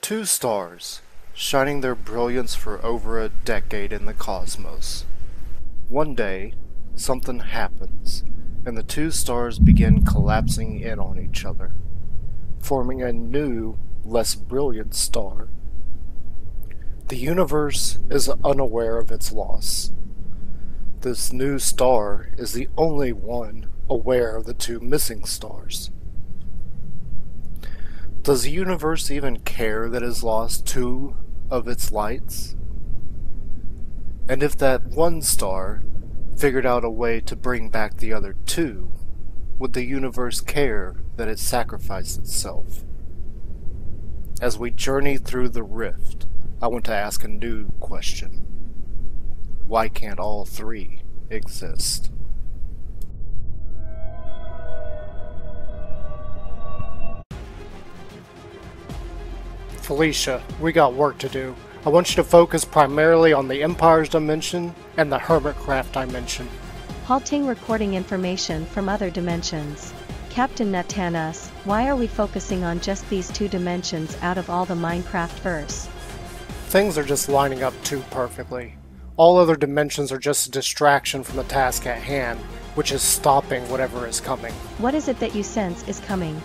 Two stars, shining their brilliance for over a decade in the cosmos. One day, something happens, and the two stars begin collapsing in on each other, forming a new, less brilliant star. The universe is unaware of its loss. This new star is the only one aware of the two missing stars. Does the universe even care that it has lost two of its lights? And if that one star figured out a way to bring back the other two, would the universe care that it sacrificed itself? As we journey through the rift, I want to ask a new question. Why can't all three exist? Felicia, we got work to do. I want you to focus primarily on the Empire's dimension and the Hermitcraft dimension. Halting recording information from other dimensions. Captain Natanis, why are we focusing on just these two dimensions out of all the Minecraft verse? Things are just lining up too perfectly. All other dimensions are just a distraction from the task at hand, which is stopping whatever is coming. What is it that you sense is coming?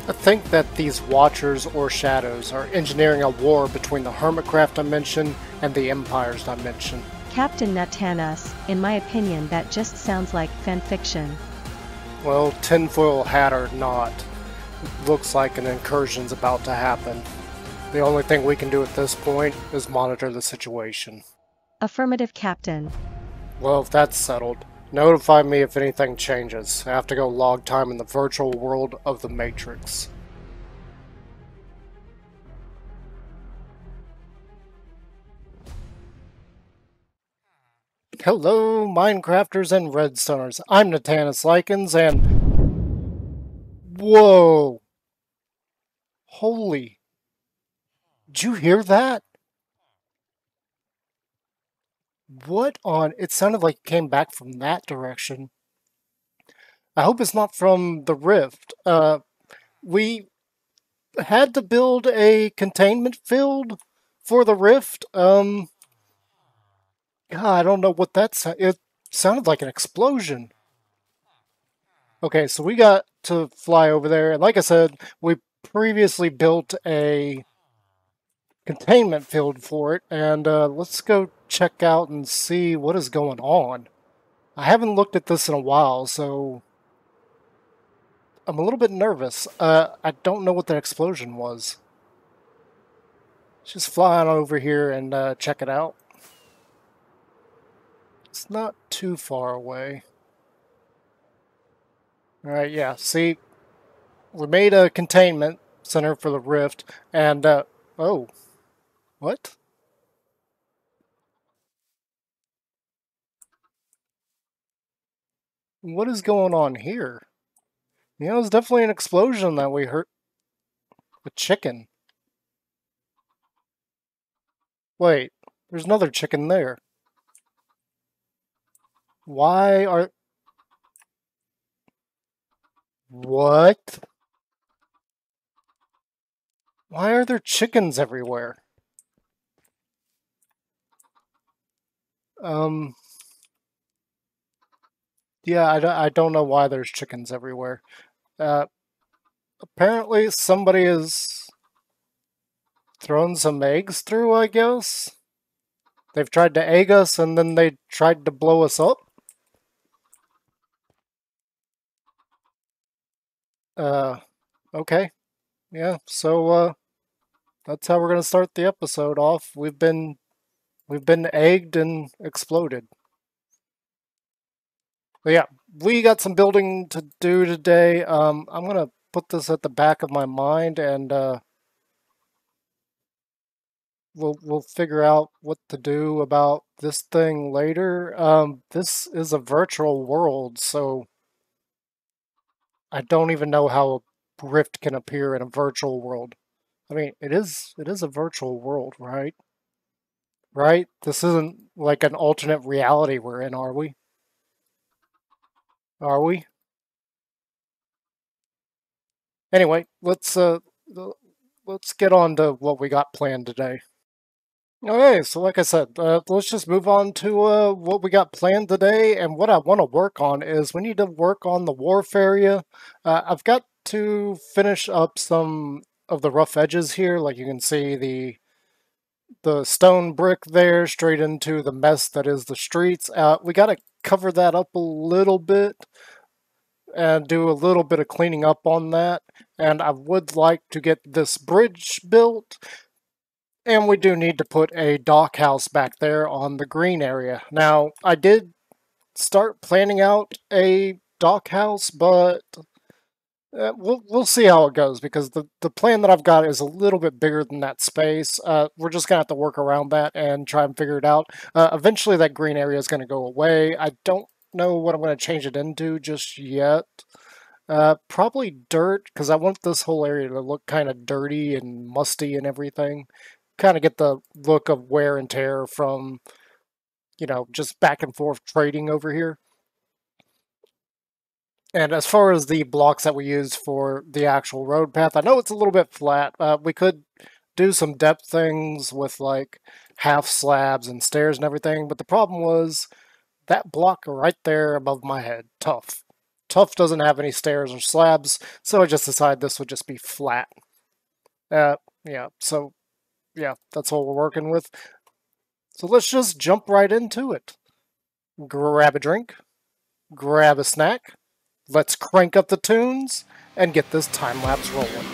I think that these Watchers or Shadows are engineering a war between the Hermitcraft dimension and the Empire's dimension. Captain Natanis, in my opinion that just sounds like fanfiction. Well, tinfoil hat or not, it looks like an incursion's about to happen. The only thing we can do at this point is monitor the situation. Affirmative, Captain. Well, if that's settled, notify me if anything changes. I have to go log time in the virtual world of the Matrix. Hello, Minecrafters and Redstoners. I'm Natanis Likens, and... Whoa! Holy... Did you hear that? What on... It sounded like it came back from that direction. I hope it's not from the rift. We had to build a containment field for the rift. God, I don't know what that it sounded like an explosion. Okay, so we got to fly over there, and like I said, we previously built a containment field for it, and let's go check out and see what is going on. I haven't looked at this in a while, so I'm a little bit nervous. I don't know what that explosion was. Let's just fly on over here and check it out. It's not too far away. Alright, yeah, see, we made a containment center for the rift, and, oh, what? What is going on here? You know, it's definitely an explosion that we heard. A chicken. Wait, there's another chicken there. Why are... What? Why are there chickens everywhere? Yeah, I don't know why there's chickens everywhere. Apparently somebody has thrown some eggs through, I guess? They've tried to egg us and then they tried to blow us up? Okay. Yeah, so, that's how we're gonna start the episode off. We've been egged and exploded. But yeah, we got some building to do today. I'm gonna put this at the back of my mind, and we'll figure out what to do about this thing later. This is a virtual world, so I don't even know how a rift can appear in a virtual world. I mean, it is a virtual world, right? Right? This isn't like an alternate reality we're in, are we? Are we? Anyway, let's let's get on to what we got planned today. Okay, so like I said, let's just move on to what we got planned today. And what I want to work on is we need to work on the wharf area. I've got to finish up some of the rough edges here. Like you can see the stone brick there straight into the mess that is the streets. We got to cover that up a little bit and do a little bit of cleaning up on that. And I would like to get this bridge built. And we do need to put a dock house back there on the green area. Now, I did start planning out a dock house, but we'll see how it goes, because the plan that I've got is a little bit bigger than that space. We're just going to have to work around that and try and figure it out. Eventually, that green area is going to go away. I don't know what I'm going to change it into just yet. Probably dirt, because I want this whole area to look kind of dirty and musty and everything. Kind of get the look of wear and tear from, just back and forth trading over here. And as far as the blocks that we use for the actual road path, I know it's a little bit flat. We could do some depth things with like half slabs and stairs and everything, but the problem was that block right there above my head, Tough. Tough doesn't have any stairs or slabs, so I just decided this would just be flat. Yeah, so yeah, that's what we're working with. So let's just jump right into it. Grab a drink, grab a snack, let's crank up the tunes, and get this time-lapse rolling.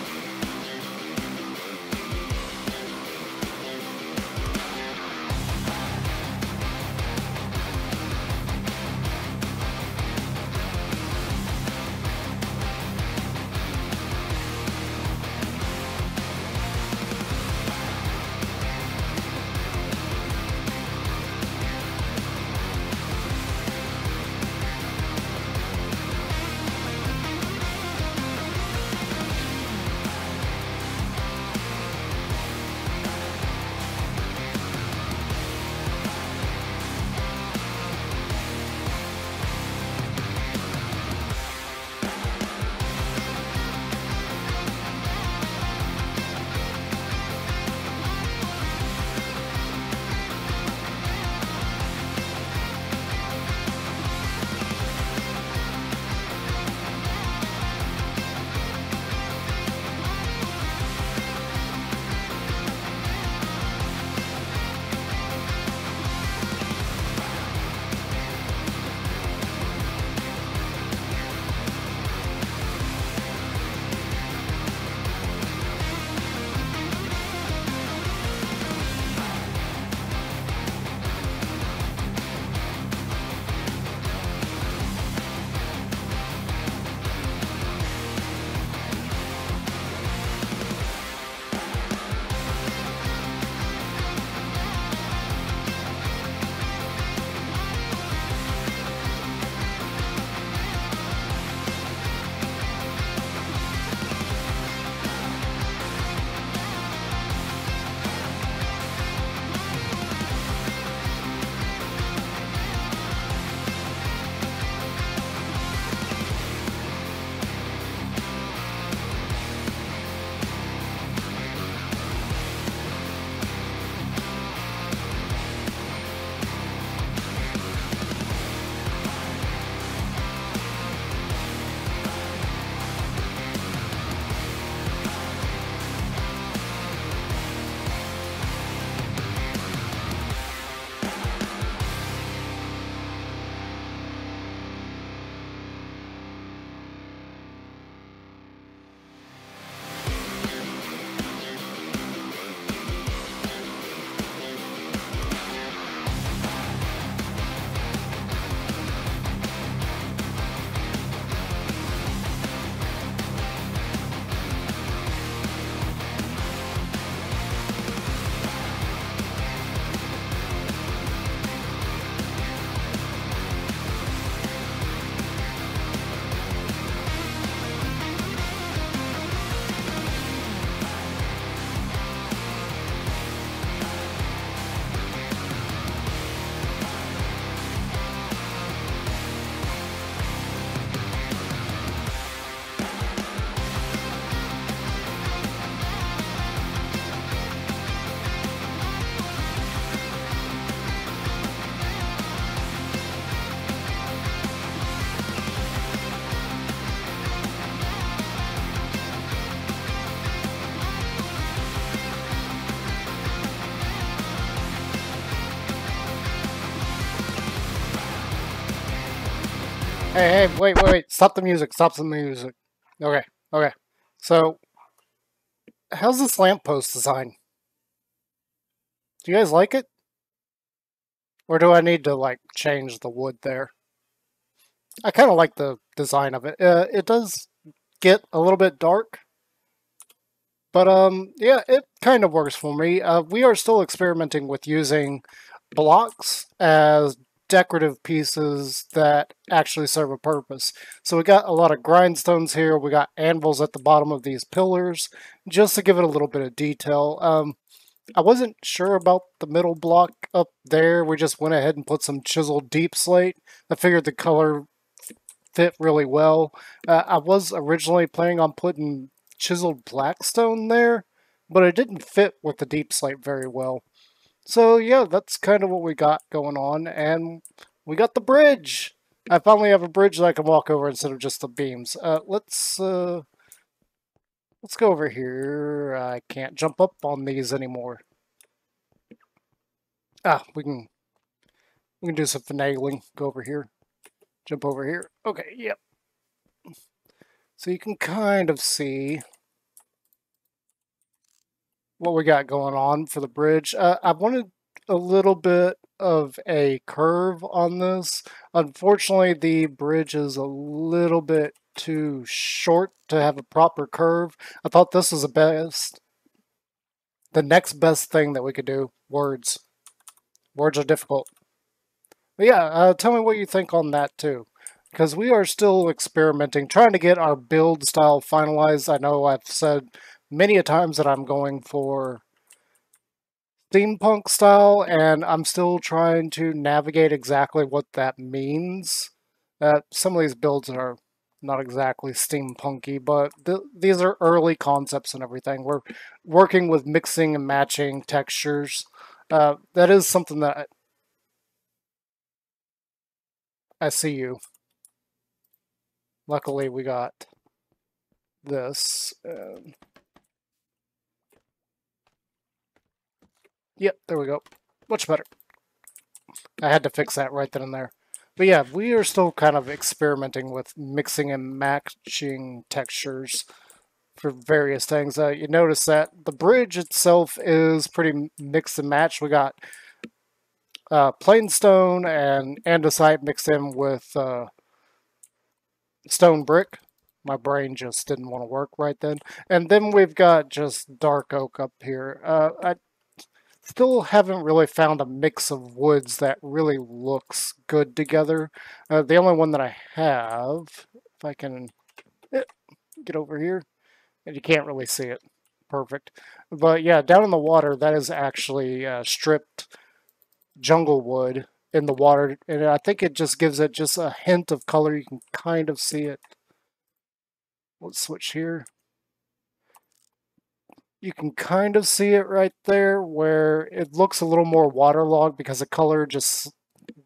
Hey, wait. Stop the music. Stop the music. Okay. So, how's this lamppost design? Do you guys like it? Or do I need to, like, change the wood there? I kind of like the design of it. It does get a little bit dark, but yeah, it kind of works for me. We are still experimenting with using blocks as decorative pieces that actually serve a purpose. So we got a lot of grindstones here. We got anvils at the bottom of these pillars, just to give it a little bit of detail. I wasn't sure about the middle block up there. We just went ahead and put some chiseled deep slate. I figured the color fit really well. I was originally planning on putting chiseled blackstone there, but it didn't fit with the deep slate very well. So yeah, that's kind of what we got going on, and we got the bridge. I finally have a bridge that I can walk over instead of just the beams. Let's go over here. I can't jump up on these anymore. We can do some finagling. Go over here. Jump over here. Okay, yep. So you can kind of see what we got going on for the bridge. I wanted a little bit of a curve on this. Unfortunately, the bridge is a little bit too short to have a proper curve. I thought this was the next best thing that we could do. Words. Words are difficult. But yeah, tell me what you think on that too. Because we are still experimenting, trying to get our build style finalized. I know I've said many a times that I'm going for steampunk style, and I'm still trying to navigate exactly what that means. Some of these builds are not exactly steampunky, but these are early concepts and everything. We're working with mixing and matching textures. That is something that I see you. Luckily, we got this. Yep, there we go. Much better. I had to fix that right then and there. But yeah, we are still kind of experimenting with mixing and matching textures for various things. You notice that the bridge itself is pretty mix and match. We got plain stone and andesite mixed in with stone brick. My brain just didn't want to work right then. And then we've got just dark oak up here. I still haven't really found a mix of woods that really looks good together. The only one that I have, if I can get over here, and you can't really see it. Perfect. But yeah, down in the water, that is actually stripped jungle wood in the water, and I think it just gives it just a hint of color. You can kind of see it. Let's switch here. You can kind of see it right there where it looks a little more waterlogged because the color just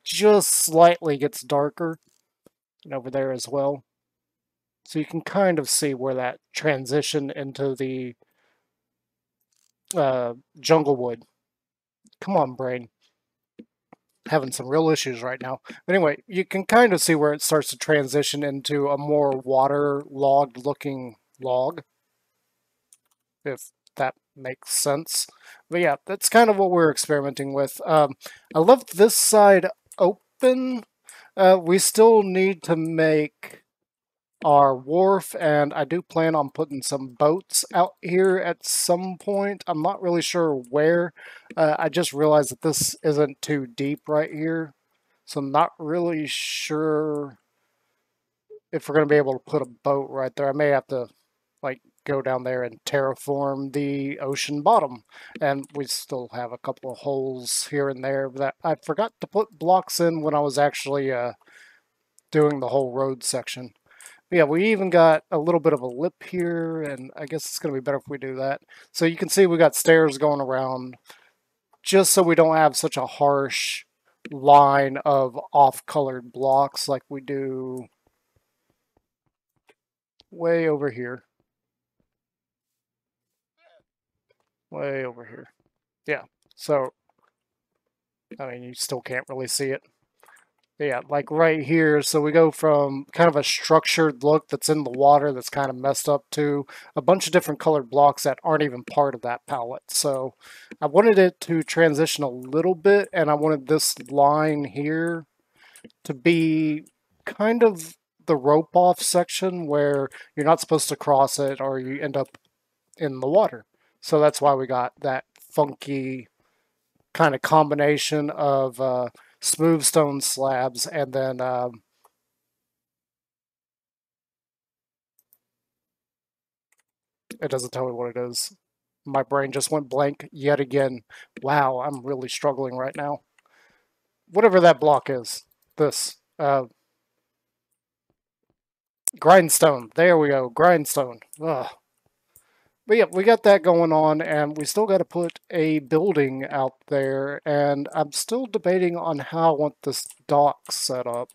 slightly gets darker, and over there as well. So you can kind of see where that transition into the jungle wood. Come on, brain. Having some real issues right now. But anyway, you can kind of see where it starts to transition into a more waterlogged looking log, if that makes sense. But yeah, that's kind of what we're experimenting with. I left this side open. We still need to make our wharf, and I do plan on putting some boats out here at some point. I'm not really sure where. I just realized that this isn't too deep right here, so I'm not really sure if we're going to be able to put a boat right there. I may have to like go down there and terraform the ocean bottom, and we still have a couple of holes here and there that I forgot to put blocks in when I was actually doing the whole road section. Yeah, we even got a little bit of a lip here, and I guess it's going to be better if we do that. So you can see we got stairs going around, just so we don't have such a harsh line of off-colored blocks like we do way over here. Way over here. Yeah, so, I mean, you still can't really see it. Yeah, like right here. So we go from kind of a structured look that's in the water that's kind of messed up to a bunch of different colored blocks that aren't even part of that palette. So I wanted it to transition a little bit, and I wanted this line here to be kind of the rope off section where you're not supposed to cross it or you end up in the water. So that's why we got that funky kind of combination of smooth stone slabs and then it doesn't tell me what it is. My brain just went blank yet again. Wow, I'm really struggling right now. Whatever that block is. This. Grindstone. There we go. Grindstone. Ugh. But yeah, we got that going on, and we still got to put a building out there, and I'm still debating on how I want this dock set up.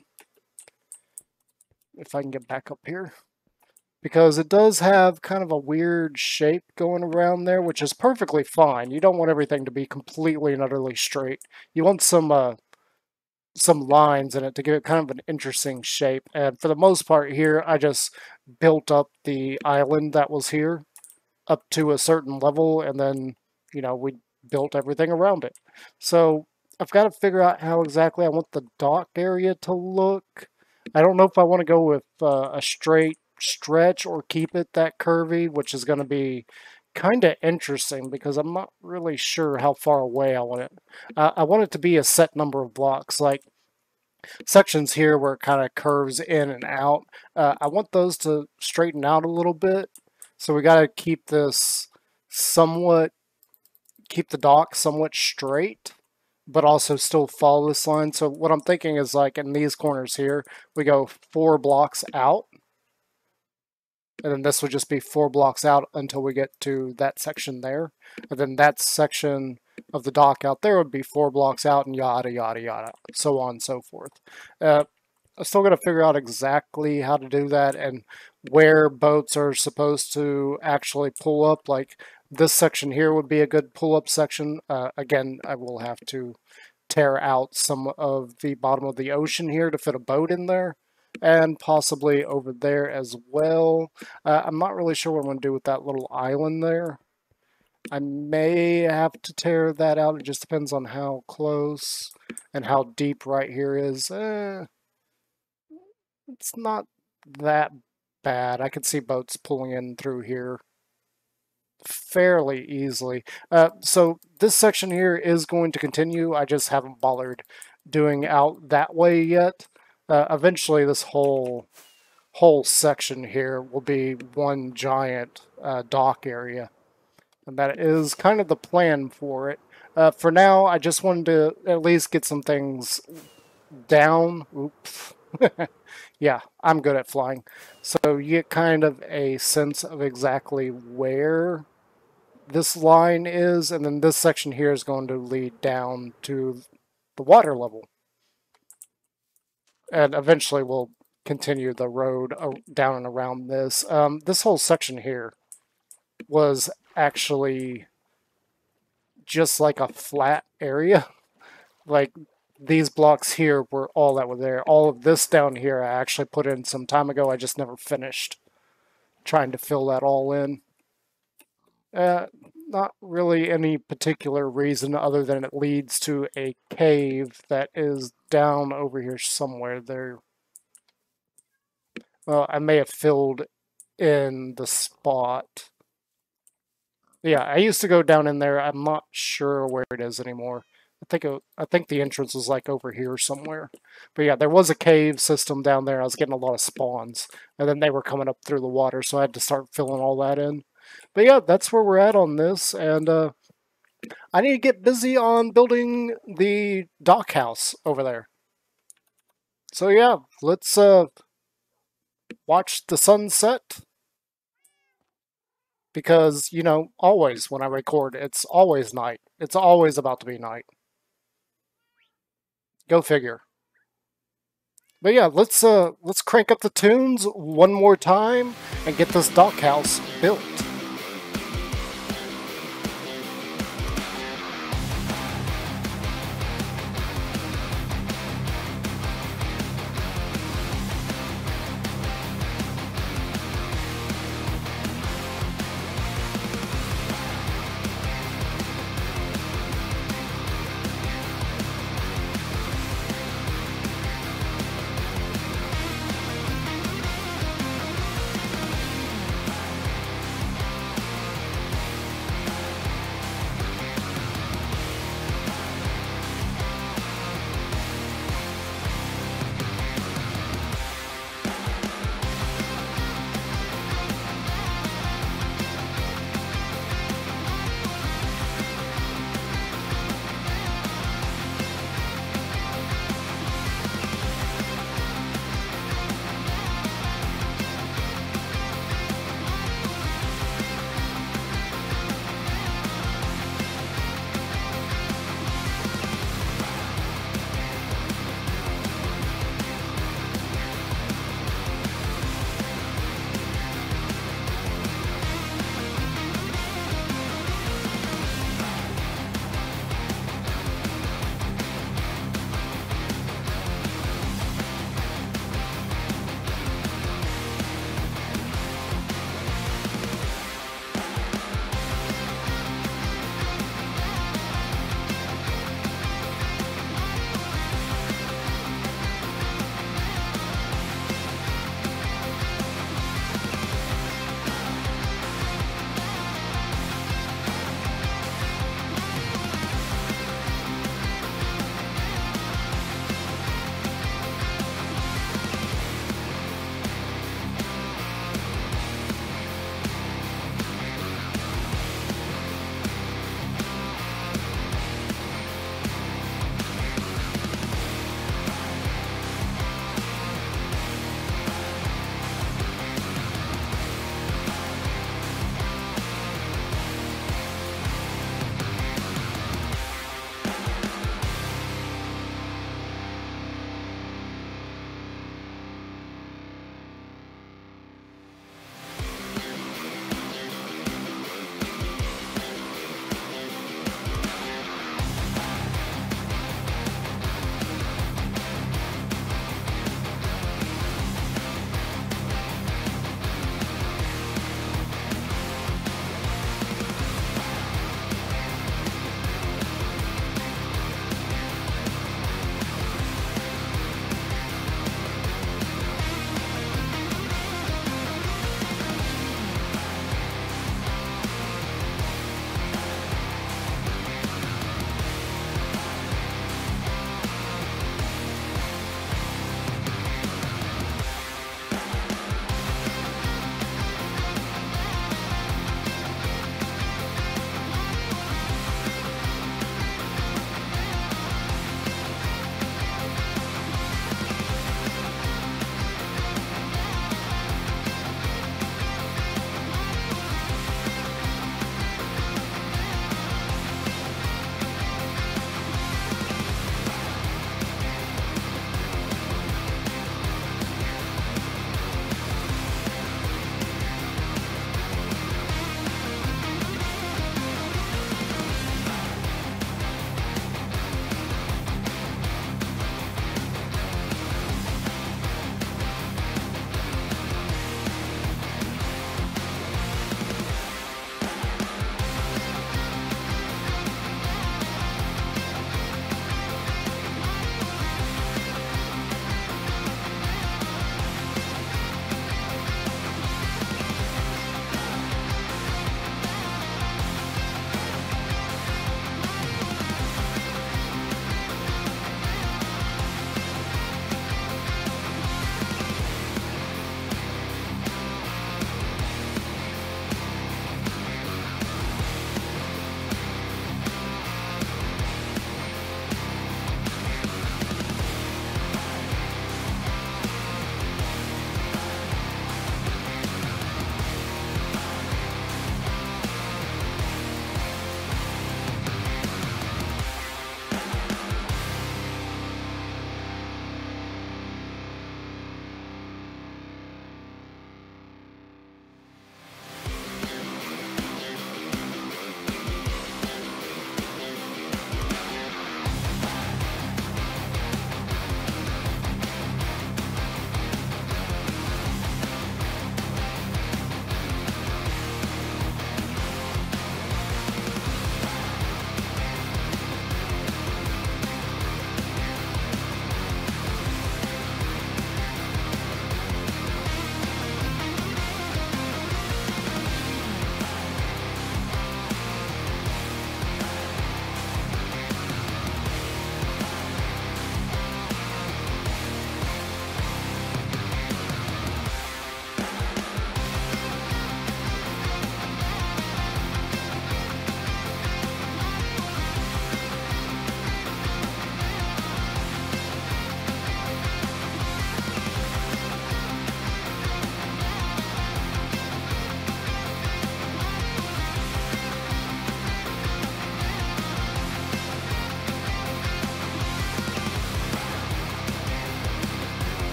If I can get back up here. Because it does have kind of a weird shape going around there, which is perfectly fine. You don't want everything to be completely and utterly straight. You want some lines in it to give it kind of an interesting shape. And for the most part here, I just built up the island that was here up to a certain level, and then, we built everything around it. So I've got to figure out how exactly I want the dock area to look. I don't know if I want to go with a straight stretch or keep it that curvy, which is going to be kind of interesting because I'm not really sure how far away I want it. I want it to be a set number of blocks, like sections here where it kind of curves in and out. I want those to straighten out a little bit. So we got to keep this keep the dock somewhat straight, but also still follow this line. So what I'm thinking is, like, in these corners here, we go 4 blocks out, and then this would just be 4 blocks out until we get to that section there. And then that section of the dock out there would be 4 blocks out, and yada, yada, yada, so on and so forth. I'm still going to figure out exactly how to do that and where boats are supposed to actually pull up. Like, this section here would be a good pull-up section. Again, I will have to tear out some of the bottom of the ocean here to fit a boat in there, and possibly over there as well. I'm not really sure what I'm going to do with that little island there. I may have to tear that out. It just depends on how close and how deep right here is. It's not that bad. I could see boats pulling in through here fairly easily. So this section here is going to continue. I just haven't bothered doing out that way yet. Eventually this whole section here will be one giant dock area. And that is kind of the plan for it. For now, I just wanted to at least get some things down. Oops. Yeah, I'm good at flying. So you get kind of a sense of exactly where this line is, and then this section here is going to lead down to the water level. And eventually we'll continue the road down and around this. This whole section here was actually just like a flat area. Like, these blocks here were all that were there. All of this down here I actually put in some time ago. I just never finished trying to fill that all in. Not really any particular reason other than it leads to a cave that is down over here somewhere. There. Well, I may have filled in the spot. Yeah, I used to go down in there. I'm not sure where it is anymore. I think the entrance was like over here somewhere. But yeah, there was a cave system down there. I was getting a lot of spawns, and then they were coming up through the water, so I had to start filling all that in. But yeah, that's where we're at on this, and I need to get busy on building the dock house over there. So yeah, let's watch the sunset. Because, always when I record, it's always night. It's always about to be night. Go figure. But yeah, let's crank up the tunes one more time and get this dock house built.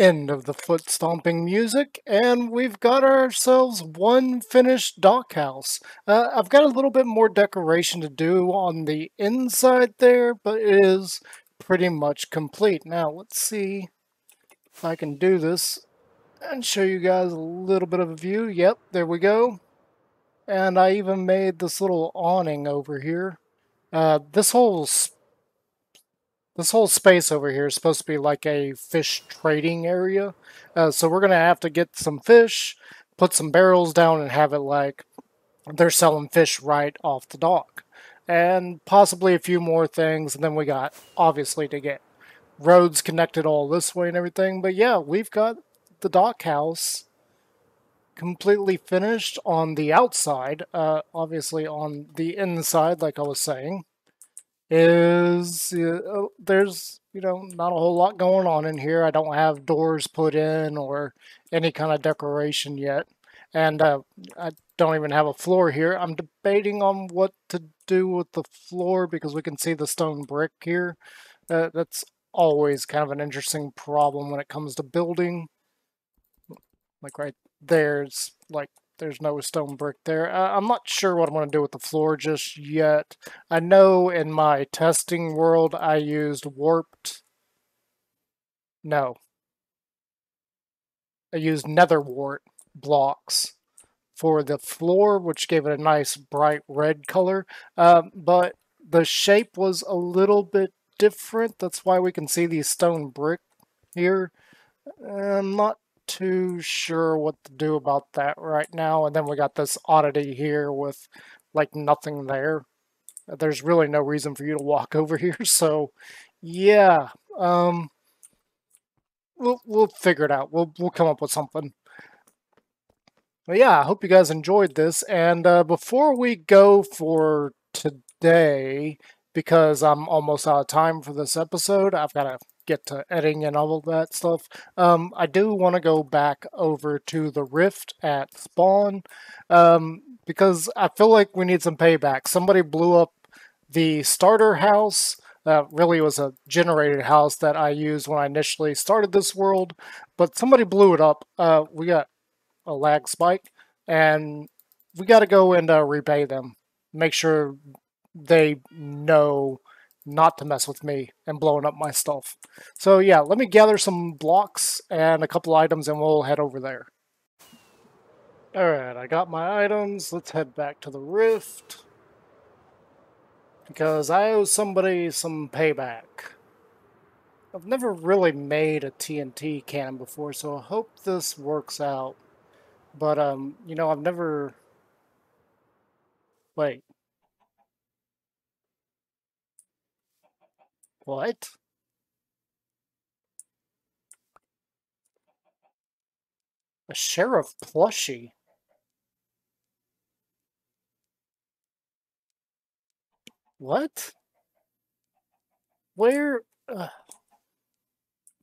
End of the foot stomping music, and we've got ourselves one finished dock house. I've got a little bit more decoration to do on the inside there, but it is pretty much complete. Now, let's see if I can do this and show you guys a little bit of a view. Yep, there we go. And I even made this little awning over here. This whole space over here is supposed to be like a fish trading area. So we're going to have to get some fish, put some barrels down, and have it like they're selling fish right off the dock. And possibly a few more things. And then we got, obviously, to get roads connected all this way and everything. But yeah, we've got the dock house completely finished on the outside. Obviously, on the inside, like I was saying is there's not a whole lot going on in here. I don't have doors put in or any kind of decoration yet, and I don't even have a floor here. I'm debating on what to do with the floor because we can see the stone brick here. That's always kind of an interesting problem when it comes to building. Like right there's like there's no stone brick there. I'm not sure what I'm going to do with the floor just yet. I know in my testing world I used no, I used nether wart blocks for the floor, which gave it a nice bright red color. But the shape was a little bit different. That's why we can see these stone brick here. I'm not too sure what to do about that right now. And then we got this oddity here with like nothing there. There's really no reason for you to walk over here. So yeah, we'll figure it out. We'll come up with something. But yeah, I hope you guys enjoyed this. And before we go for today, because I'm almost out of time for this episode, I've got to get to editing and all of that stuff. I do want to go back over to the Rift at spawn because I feel like we need some payback. Somebody blew up the starter house. Really was a generated house that I used when I initially started this world, but somebody blew it up. We got a lag spike, and we got to go and repay them. Make sure they know not to mess with me and blowing up my stuff. So yeah, let me gather some blocks and a couple items and we'll head over there. Alright, I got my items. Let's head back to the Rift. Because I owe somebody some payback. I've never really made a TNT cannon before, so I hope this works out. But, I've never... Wait. What? A sheriff plushie? What? Where?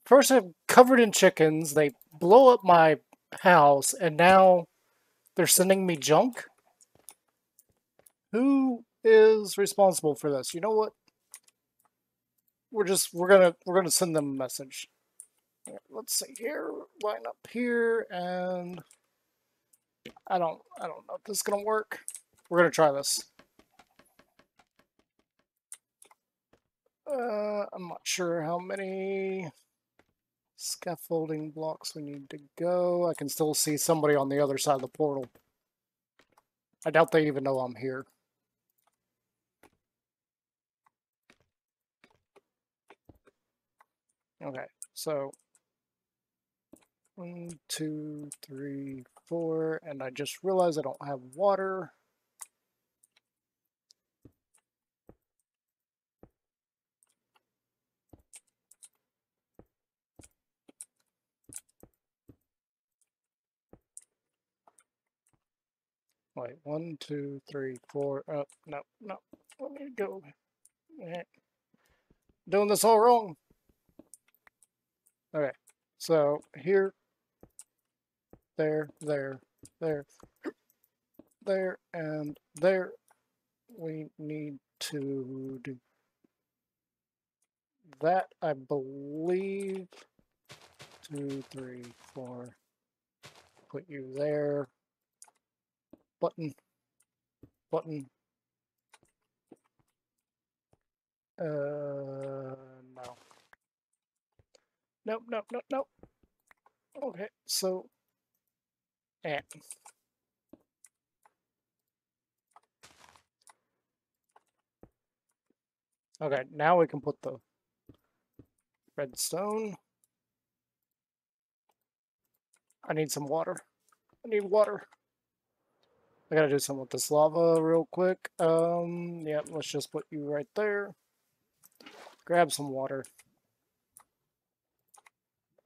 First I'm covered in chickens, they blow up my house, and now they're sending me junk? Who is responsible for this? You know what? We're gonna send them a message. Let's see here, line up here, and I don't know if this is gonna work. We're gonna try this. I'm not sure how many scaffolding blocks we need to go. I can still see somebody on the other side of the portal. I doubt they even know I'm here. Okay, so 1, 2, 3, 4, and I just realized I don't have water. Wait, 1, 2, 3, 4. No. Let me go. Doing this all wrong. Okay, so here, there, and there. We need to do that, I believe, 2, 3, 4. Put you there. Button. Button. No. Nope, nope, nope, nope. Okay, so. And. Okay, now we can put the redstone. I need some water. I need water. I gotta do something with this lava real quick. Yeah, let's just put you right there. Grab some water.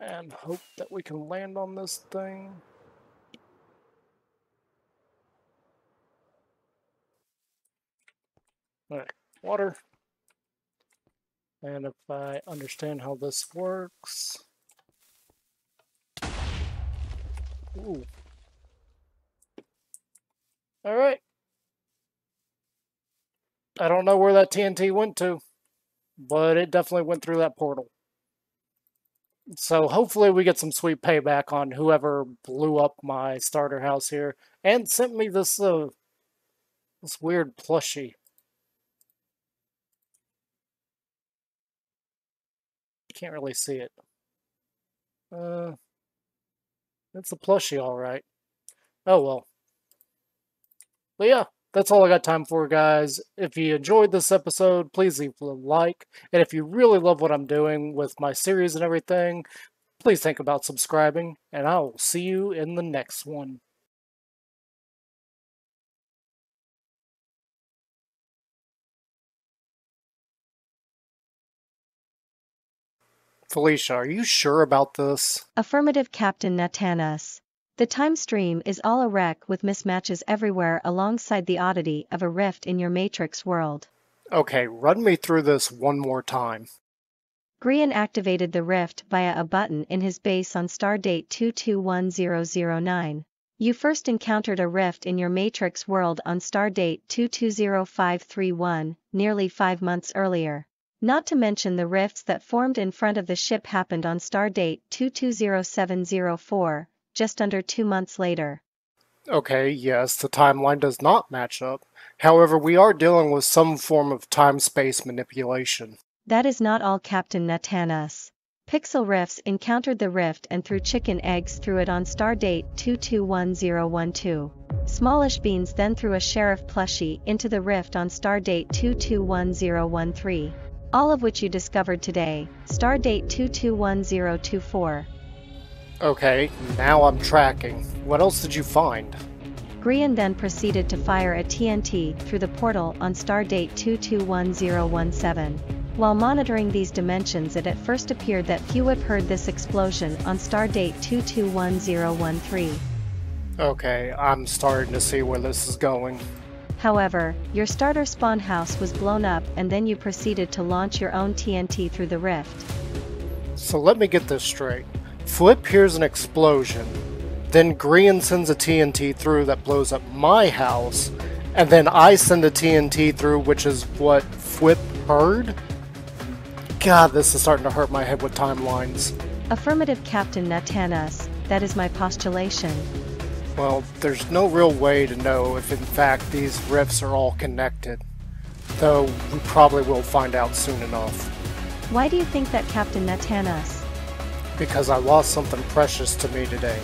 And hope that we can land on this thing. Alright, water. And if I understand how this works... Ooh. Alright. I don't know where that TNT went to, but it definitely went through that portal. So hopefully we get some sweet payback on whoever blew up my starter house here and sent me this this weird plushie. Can't really see it. It's a plushie, all right. Oh well. But yeah, that's all I got time for, guys. If you enjoyed this episode, please leave a like. And if you really love what I'm doing with my series and everything, please think about subscribing. And I will see you in the next one. Felicia, are you sure about this? Affirmative, Captain Natanis. The time stream is all a wreck with mismatches everywhere alongside the oddity of a rift in your Matrix world. Okay, run me through this one more time. Grian activated the rift via a button in his base on stardate 221009. You first encountered a rift in your Matrix world on stardate 220531, nearly 5 months earlier. Not to mention the rifts that formed in front of the ship happened on stardate 220704, just under 2 months later. Okay, yes, the timeline does not match up. However, we are dealing with some form of time-space manipulation. That is not all, Captain Natanis. Pixel Rifts encountered the rift and threw chicken eggs through it on stardate 221012. Smallish Beans then threw a sheriff plushie into the rift on stardate 221013. All of which you discovered today, stardate 221024. Okay, now I'm tracking. What else did you find? Grian then proceeded to fire a TNT through the portal on stardate 221017. While monitoring these dimensions, it at first appeared that few had heard this explosion on stardate 221013. Okay, I'm starting to see where this is going. However, your starter spawn house was blown up and then you proceeded to launch your own TNT through the rift. So let me get this straight. Flip hears an explosion, then Grian sends a TNT through that blows up my house, and then I send a TNT through, which is what Flip heard? God, this is starting to hurt my head with timelines. Affirmative, Captain Natanis, that is my postulation. Well, there's no real way to know if in fact these rifts are all connected, though we probably will find out soon enough. Why do you think that, Captain Natanis? Because I lost something precious to me today.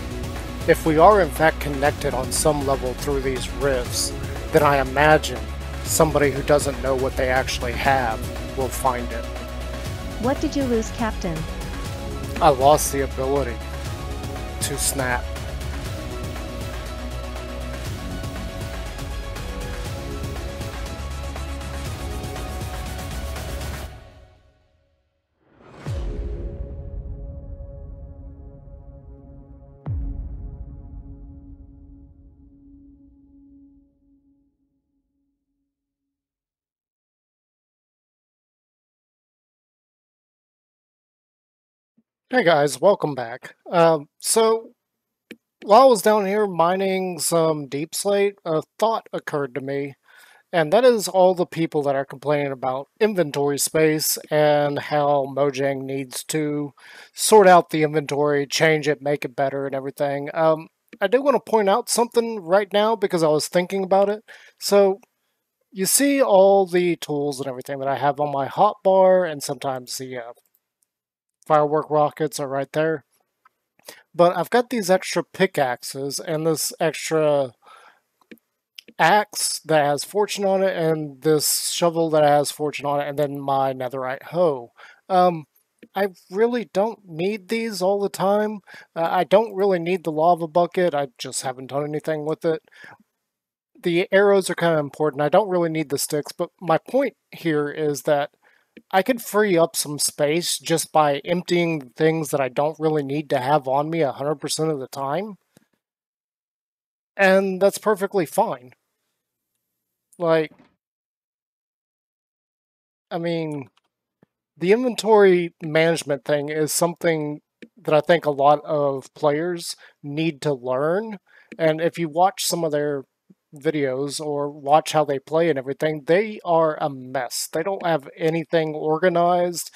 If we are in fact connected on some level through these rifts, then I imagine somebody who doesn't know what they actually have will find it. What did you lose, Captain? I lost the ability to snap. Hey guys, welcome back. So, while I was down here mining some deep slate, a thought occurred to me. And that is all the people that are complaining about inventory space and how Mojang needs to sort out the inventory, change it, make it better, and everything. I do want to point out something right now because I was thinking about it. So, you see all the tools and everything that I have on my hotbar, and sometimes the firework rockets are right there. But I've got these extra pickaxes and this extra axe that has fortune on it, and this shovel that has fortune on it, and then my netherite hoe. Um, I really don't need these all the time. I don't really need the lava bucket. I just haven't done anything with it. The arrows are kind of important. I don't really need the sticks, but my point here is that I could free up some space just by emptying the things that I don't really need to have on me 100% of the time, and that's perfectly fine. Like, I mean, the inventory management thing is something that I think a lot of players need to learn. And if you watch some of their videos or watch how they play and everything, they are a mess. They don't have anything organized.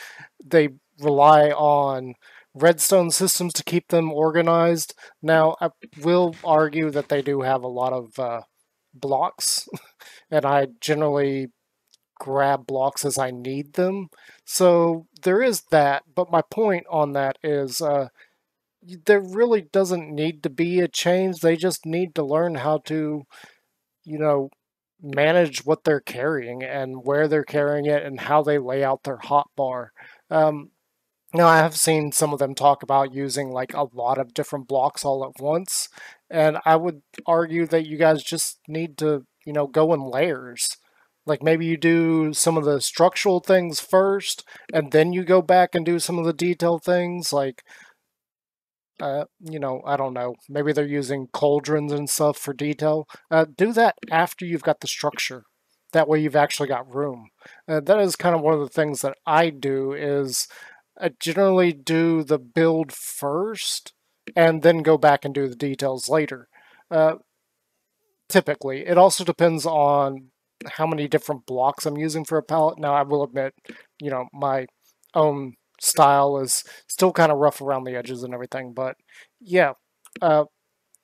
They rely on redstone systems to keep them organized. Now, I will argue that they do have a lot of blocks, and I generally grab blocks as I need them. So there is that, but my point on that is there really doesn't need to be a change. They just need to learn how to, you know, manage what they're carrying and where they're carrying it and how they lay out their hotbar. Um, Now, I have seen some of them talk about using like a lot of different blocks all at once, and I would argue that you guys just need to, go in layers. Like maybe you do some of the structural things first, and then you go back and do some of the detail things. Like, I don't know. Maybe they're using cauldrons and stuff for detail. Do that after you've got the structure. That way, you've actually got room. That is kind of one of the things that I do. Is I generally do the build first and then go back and do the details later. Uh, Typically, it also depends on how many different blocks I'm using for a palette. Now, I will admit, my own style is still kind of rough around the edges and everything, but yeah, uh,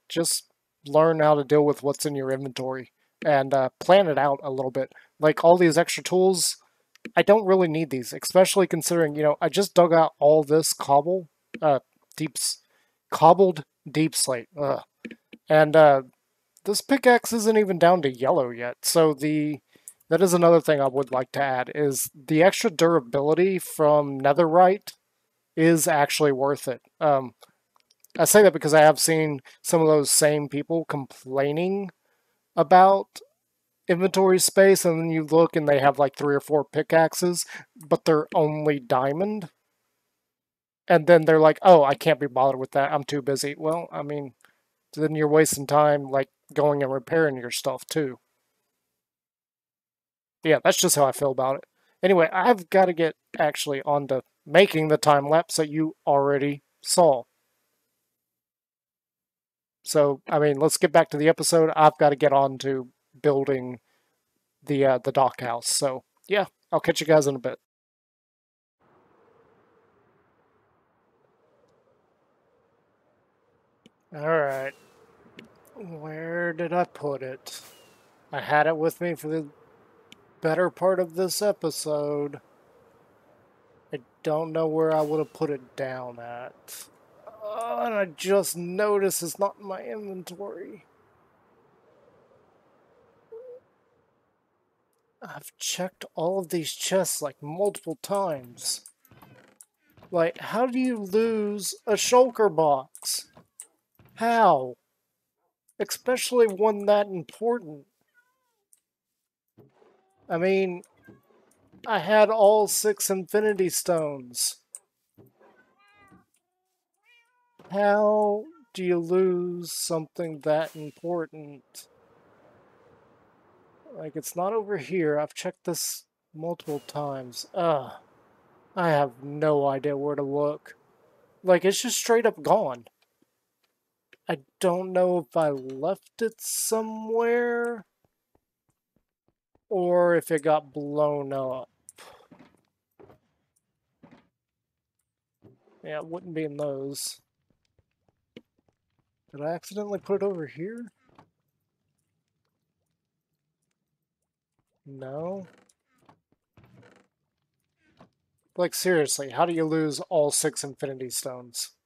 just learn how to deal with what's in your inventory and plan it out a little bit. Like all these extra tools, I don't really need these, especially considering, I just dug out all this deeps, cobbled deep slate. Ugh. And this pickaxe isn't even down to yellow yet. So that is another thing I would like to add is the extra durability from netherite is actually worth it. I say that because I have seen some of those same people complaining about inventory space, and then you look and they have like 3 or 4 pickaxes, but they're only diamond. And then they're like, oh, I can't be bothered with that. I'm too busy. Well, I mean, then you're wasting time like going and repairing your stuff too. Yeah, that's just how I feel about it. Anyway, I've got to get actually on to making the time lapse that you already saw. So, I mean, let's get back to the episode. I've got to get on to building the dock house. So, yeah, I'll catch you guys in a bit. All right. Where did I put it? I had it with me for the better part of this episode. I don't know where I would have put it down at. Oh, and I just noticed it's not in my inventory. I've checked all of these chests like multiple times. Like, how do you lose a shulker box? How? Especially one that important. I mean, I had all 6 infinity stones. How do you lose something that important? Like, it's not over here. I've checked this multiple times. Ugh. I have no idea where to look. Like, it's just straight up gone. I don't know if I left it somewhere. or if it got blown up. Yeah, it wouldn't be in those. Did I accidentally put it over here? No. Like, seriously, how do you lose all 6 Infinity Stones?